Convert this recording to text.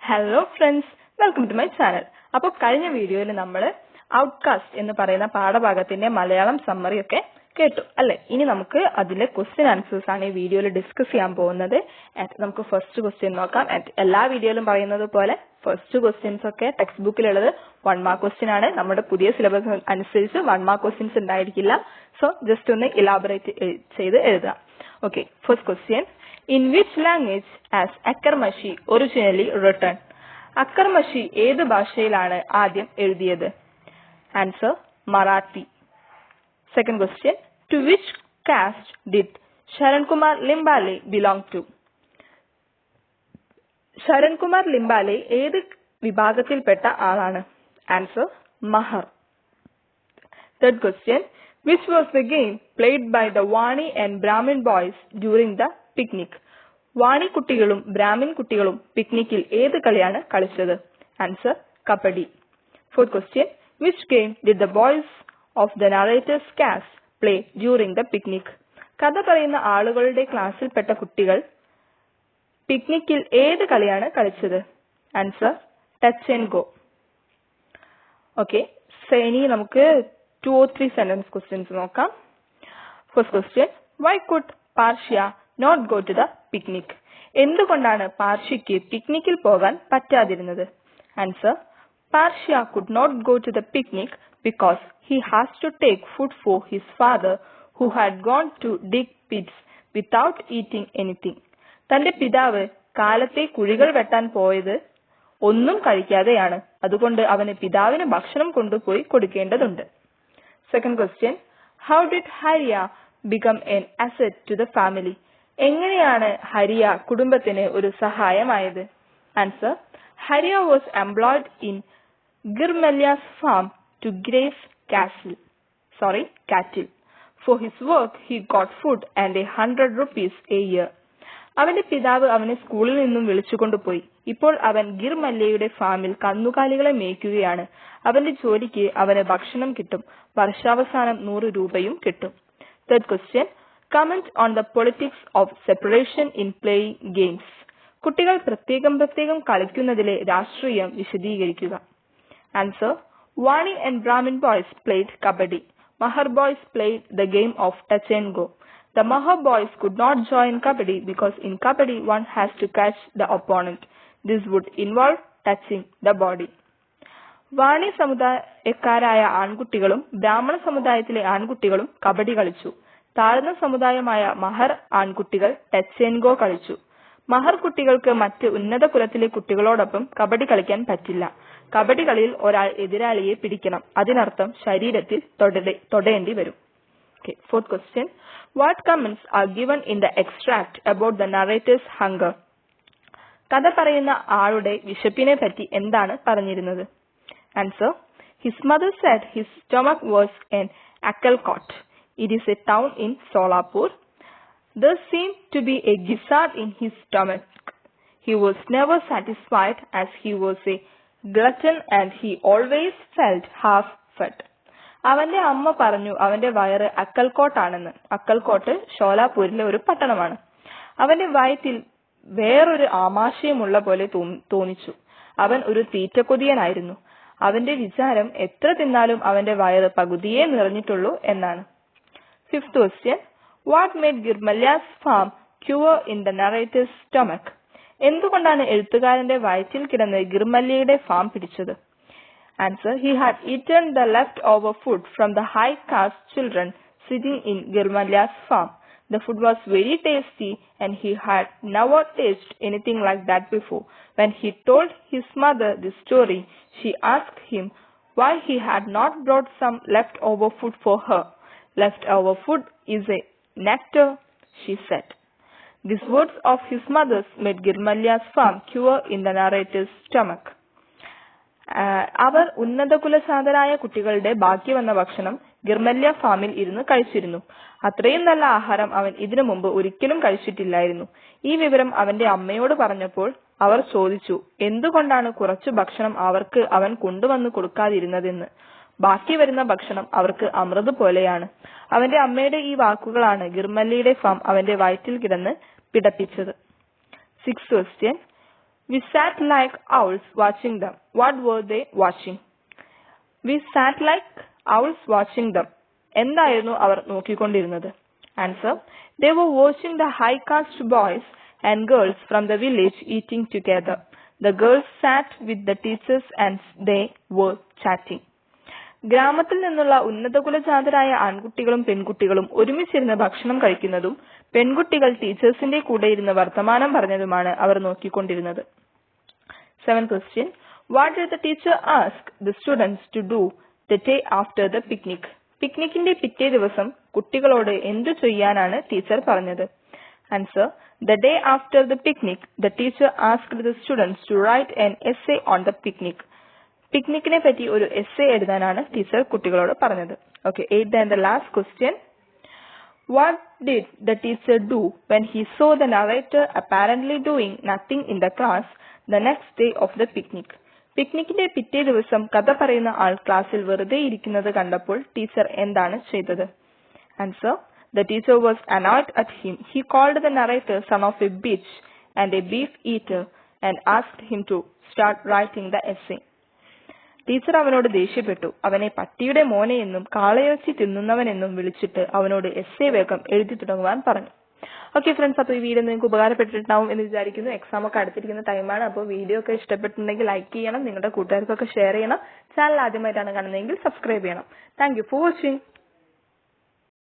Hello friends, welcome to my channel. അപ്പോൾ കഴിഞ്ഞ വീഡിയോയിൽ നമ്മൾ ഔട്ട്കാസ്റ്റ് എന്ന് പറയുന്ന പാഠഭാഗത്തിന്റെ മലയാളം സമ്മറി ഒക്കെ കേട്ടു അല്ലെ. ഇനി നമുക്ക് അതിലെ ക്വസ്റ്റ്യൻ ആൻസേഴ്സ് ആണ് ഈ വീഡിയോയിൽ ഡിസ്കസ് ചെയ്യാൻ പോകുന്നത്. നമുക്ക് ഫസ്റ്റ് ക്വസ്റ്റ്യൻ നോക്കാം. എല്ലാ വീഡിയോയിലും പറയുന്നത് പോലെ ഫസ്റ്റ് ക്വസ്റ്റ്യൻസ് ഒക്കെ ടെക്സ്റ്റ് ബുക്കിലുള്ളത് 1 മാർക്ക് ക്വസ്റ്റ്യൻ ആണ്. നമ്മുടെ പുതിയ സിലബസ് അനുസരിച്ച് 1 മാർക്ക് ക്വസ്റ്റ്യൻസ് ഉണ്ടായിരിക്കില്ല. സോ ജസ്റ്റ് ഒന്ന് ഇലാബറേറ്റ് ചെയ്ത് എഴുതാം. Okay, first question. In which language as Akkarmashi originally written? അക്കർമഷി ഏത് ഭാഷയിലാണ് ആദ്യം എഴുതിയത്? Answer Marathi. Second question. To which caste did Sharankumar Limbale belong to? Sharankumar Limbale ഏത് വിഭാഗത്തിൽപ്പെട്ട ആളാണ്? Answer Mahar. Third question. Which was the game played by the Wani and Brahmin boys during the picnic? വാണി കുട്ടികളും ബ്രാഹ്മിൻ കുട്ടികളും പിക്നിക്കിൽ ഏത് കളിയാണ് കളിച്ചത്? Answer kabaddi. Fourth question. Which game did the boys of the narrator's class play during the picnic? കഥ പറയുന്ന ആളുകളുടെ ക്ലാസ്സിൽപ്പെട്ട കുട്ടികൾ പിക്നിക്കിൽ ഏത് കളിയാണ് കളിച്ചത്? Answer touch and go. Okay, ഇനി നമുക്ക് 2 or 3 സെന്റൻസ് ക്വസ്റ്റ്യൻസ് നോക്കാം. First question. Why could Parshia not go to the picnic? എന്തുകൊണ്ടാണ് പാർഷ്യയ്ക്ക് പിക്നിക്കിൽ പോകാൻ പറ്റാതിരുന്നത്? Answer Parshia could not go to the picnic because he has to take food for his father who had gone to dig pits without eating anything. തന്റെ പിതാവ് കാലത്തെ കുഴികൾ വെട്ടാൻ പോയത് ഒന്നും കഴിക്കാതെയാണ്. അതുകൊണ്ട് അവന് പിതാവിന് ഭക്ഷണം കൊണ്ടുപോയി കൊടുക്കേണ്ടതുണ്ട്. Second question. How did Hariya become an asset to the family? എങ്ങനെയാണ് ഹരിയ കുടുംബത്തിന് ഒരു സഹായമായത്? Answer Hariya was employed in Girmalya's farm to graze cattle. For his work he got food and 100 rupees a year. അവന്റെ പിതാവ് അവനെ സ്കൂളിൽ നിന്നും വിളിച്ചുകൊണ്ടുപോയി. ഇപ്പോൾ അവൻ ഗിർമല്യയുടെ ഫാമിൽ കന്നുകാലികളെ മേയ്ക്കുകയാണ്. അവന്റെ ജോലിക്ക് അവന് ഭക്ഷണം കിട്ടും. വർഷാവസാനം 100 രൂപയും കിട്ടും. Third question. Comment on the politics of separation in playing games. കുട്ടികൾ പ്രത്യേകം കളിക്കുന്നതിലെ രാഷ്ട്രീയം വിശദീകരിക്കുക. Answer Wani and Brahmin boys played kabaddi. Mahar boys played the game of touch and go. The Mahar boys could not join kabaddi because in kabaddi one has to catch the opponent. This would involve touching the body. വാണി സമുദായക്കാരായ ആൺകുട്ടികളും ബ്രാഹ്മണ സമുദായത്തിലെ ആൺകുട്ടികളും കബഡി കളിച്ചു. താഴ്ന്ന സമുദായമായ മഹർ ആൺകുട്ടികൾ touch and go കളിച്ചു. മഹർ കുട്ടികൾക്ക് മറ്റ് ഉന്നത കുലത്തിലെ കുട്ടികളോടൊപ്പം കബഡി കളിക്കാൻ പറ്റില്ല. കബഡി കളിയിൽ ഒരാൾ എതിരാളിയെ പിടിക്കണം. അതിനർത്ഥം ശരീരത്തിൽ തൊടേണ്ടി വരും. Fourth question. What comments are given in the extract about the narrator's hunger? കഥ പറയുന്ന ആളുടെ വിശപ്പിനെ പറ്റി എന്താണ് പറഞ്ഞിരുന്നത്? Answer His mother said his stomach was an Akkalkot. It is a town in Solapur. There seemed to be a gizzard in his stomach. He was never satisfied as he was a glutton and he always felt half fed. അവന്റെ അമ്മ പറഞ്ഞു അവന്റെ വയറ് അക്കൽക്കോട്ട് ആണെന്ന്. അക്കൽക്കോട്ട് ഷോലാപൂരിലെ ഒരു പട്ടണമാണ്. അവന്റെ വയറ്റിൽ വേറൊരു ആമാശയമുള്ള പോലെ തോന്നിച്ചു. അവൻ ഒരു തീറ്റക്കൊതിയനായിരുന്നു. അവന്റെ വിചാരം എത്ര തിന്നാലും അവന്റെ വയറ് പകുതിയേ നിറഞ്ഞിട്ടുള്ളൂ എന്നാണ്. Fifth question. What made Girmalya's farm cure in the narrator's stomach? എന്തുകൊണ്ടാണ് എഴുത്തുകാരന്റെ വയറ്റിൽ കിടന്ന് ഗിർമല്യയുടെ ഫാം പിടിച്ചത്? Answer. He had eaten the leftover food from the high caste children sitting in Girmalya's farm. The food was very tasty and he had never tasted anything like that before. When he told his mother the story, she asked him why he had not brought some leftover food for her. Leftover food is a nectar, she said. These words of his mother's made Girmalya's farm cure in the narrator's stomach. അവർ ഉന്നത കുലസാദരായ കുട്ടികളുടെ ബാക്കി വന്ന ഭക്ഷണം ഗിർമല്യ ഫാമിൽ ഇരുന്ന് കഴിച്ചിരുന്നു. അത്രയും നല്ല ആഹാരം അവൻ ഇതിനു മുമ്പ് ഒരിക്കലും കഴിച്ചിട്ടില്ലായിരുന്നു. ഈ വിവരം അവന്റെ അമ്മയോട് പറഞ്ഞപ്പോൾ അവർ ചോദിച്ചു എന്തുകൊണ്ടാണ് കുറച്ചു ഭക്ഷണം അവർക്ക് അവൻ കൊണ്ടുവന്ന് കൊടുക്കാതിരുന്നതെന്ന്. ബാക്കി വരുന്ന ഭക്ഷണം അവർക്ക് അമൃത് പോലെയാണ്. അവന്റെ അമ്മയുടെ ഈ വാക്കുകളാണ് ഗിർമല്യയുടെ ഫാം അവന്റെ വയറ്റിൽ കിടന്ന് പിടപ്പിച്ചത്. Six question. We sat like owls watching them. What were they watching? We sat like owls watching them. എന്തായിരുന്നു അവർ നോക്കിക്കൊണ്ടിരുന്നത്? Answer. They were watching the high caste boys and girls from the village eating together. The girls sat with the teachers and they were chatting. ഗ്രാമത്തിൽ നിന്നുള്ള ഉന്നതകുലജാതരായ ആൺകുട്ടികളും പെൺകുട്ടികളും ഒരുമിച്ചിരുന്ന് ഭക്ഷണം കഴിക്കുന്നതും പെൺകുട്ടികൾ ടീച്ചേഴ്സിന്റെ കൂടെ ഇരുന്ന് വർത്തമാനം പറഞ്ഞതുമാണ് അവർ നോക്കിക്കൊണ്ടിരുന്നത്. 7th question. What did the teacher ask the students to do the day after the picnic? പിക്നിക്കിന്റെ പിറ്റേ ദിവസം കുട്ടികളോട് എന്തു ചെയ്യാനാണ് ടീച്ചർ പറഞ്ഞത്? Answer. The day after the picnic, the teacher asked the students to write an essay on the picnic. പിക്നിക്കിനെ പറ്റി ഒരു essay എഴുതാനാണ് teacher കുട്ടികളോട് പറഞ്ഞത്. Okay, 8th and the last question. What did the teacher do when he saw the narrator apparently doing nothing in the class the next day of the picnic? പിക്നിക്കിന്റെ പിറ്റേ ദിവസം കഥ പറയുന്ന ആൾ ക്ലാസ്സിൽ വെറുതെ ഇരിക്കുന്നത് കണ്ടപ്പോൾ ടീച്ചർ എന്താണ് ചെയ്തത്? Answer. The teacher was annoyed at him. He called the narrator son of a bitch and a beef eater and asked him to start writing the essay. Teacher അവനോട് ദേഷ്യപ്പെട്ടു. അവനെ പട്ടിയുടെ മോനെ എന്നും കാളയിറച്ചി തിന്നുന്നവനെന്നും വിളിച്ചിട്ട് അവനോട് എസ്സേ വേഗം എഴുതി തുടങ്ങുവാൻ പറഞ്ഞു. ഓക്കെ ഫ്രണ്ട്സ്, അപ്പോൾ ഈ വീഡിയോ നിങ്ങൾക്ക് ഉപകാരപ്പെട്ടിട്ടുണ്ടാവും എന്ന് വിചാരിക്കുന്നു. എക്സാം ഒക്കെ അടുത്തിരിക്കുന്ന ടൈമാണ്. അപ്പോൾ വീഡിയോ ഒക്കെ ഇഷ്ടപ്പെട്ടിട്ടുണ്ടെങ്കിൽ ലൈക്ക് ചെയ്യണം, നിങ്ങളുടെ കൂട്ടുകാർക്കൊക്കെ ഷെയർ ചെയ്യണം. ചാനൽ ആദ്യമായിട്ടാണ് കാണുന്നതെങ്കിൽ സബ്സ്ക്രൈബ് ചെയ്യണം. Thank you for watching.